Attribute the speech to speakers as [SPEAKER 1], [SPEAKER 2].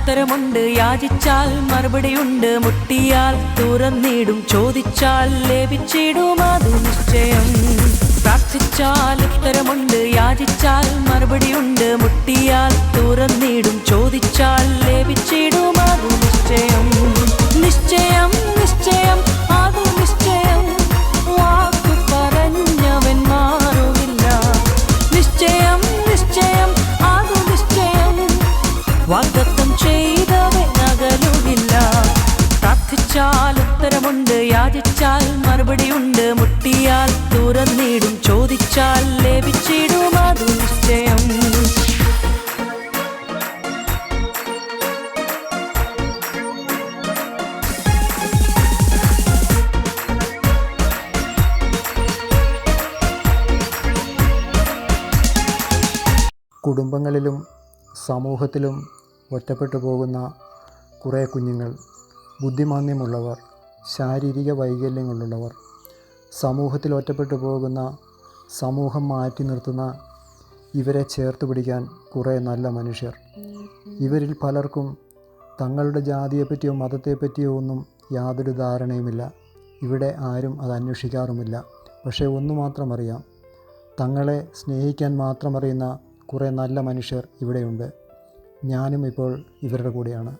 [SPEAKER 1] ഉത്തരമുണ്ട്, യാചിച്ചാൽ മറുപടിയുണ്ട്, മുട്ടിയാൽ തുറന്നിടും, ചോദിച്ചാൽ ലഭിച്ചിടും അതു നിശ്ചയം. പ്രാർത്ഥിച്ചാൽ ഉത്തരമുണ്ട്, യാചിച്ചാൽ മറുപടിയുണ്ട്, മുട്ടിയാൽ തുറന്നിടും, ചോദിച്ചാൽ ലഭിച്ചിടും അതു നിശ്ചയം. നിശ്ചയം നിശ്ചയം അതു നിശ്ചയം, വാക്കു പറഞ്ഞവൻ മാറുകില്ല. നിശ്ചയം നിശ്ചയം അതു നിശ്ചയം, വാഗ്ദത്തം ചെയ്തവൻ അകലുകില്ല. പ്രാർത്ഥിച്ചാൽ ഉത്തരമുണ്ട്, യാചിച്ചാൽ മറുപടിയുണ്ട്, മുട്ടിയാൽ തുറന്നിടും, ചോദിച്ചാൽ ലഭിച്ചിടും അതു നിശ്ചയം.
[SPEAKER 2] കുടുംബങ്ങളിലും സമൂഹത്തിലും ഒറ്റപ്പെട്ടു പോകുന്ന കുറേ കുഞ്ഞുങ്ങൾ, ബുദ്ധിമാന്ദ്യമുള്ളവർ, ശാരീരിക വൈകല്യങ്ങളുള്ളവർ, സമൂഹത്തിൽ ഒറ്റപ്പെട്ടു പോകുന്ന, സമൂഹം മാറ്റി നിർത്തുന്ന ഇവരെ ചേർത്ത് പിടിക്കാൻ കുറേ നല്ല മനുഷ്യർ. ഇവരിൽ പലർക്കും തങ്ങളുടെ ജാതിയെപ്പറ്റിയോ മതത്തെപ്പറ്റിയോ ഒന്നും യാതൊരു ധാരണയുമില്ല. ഇവിടെ ആരും അത് അന്വേഷിക്കാറുമില്ല. പക്ഷേ ഒന്നു മാത്രം അറിയാം, തങ്ങളെ സ്നേഹിക്കാൻ മാത്രമറിയുന്ന കുറേ നല്ല മനുഷ്യർ ഇവിടെയുണ്ട്. ഞാനും ഇപ്പോൾ ഇവരുടെ കൂടെയാണ്.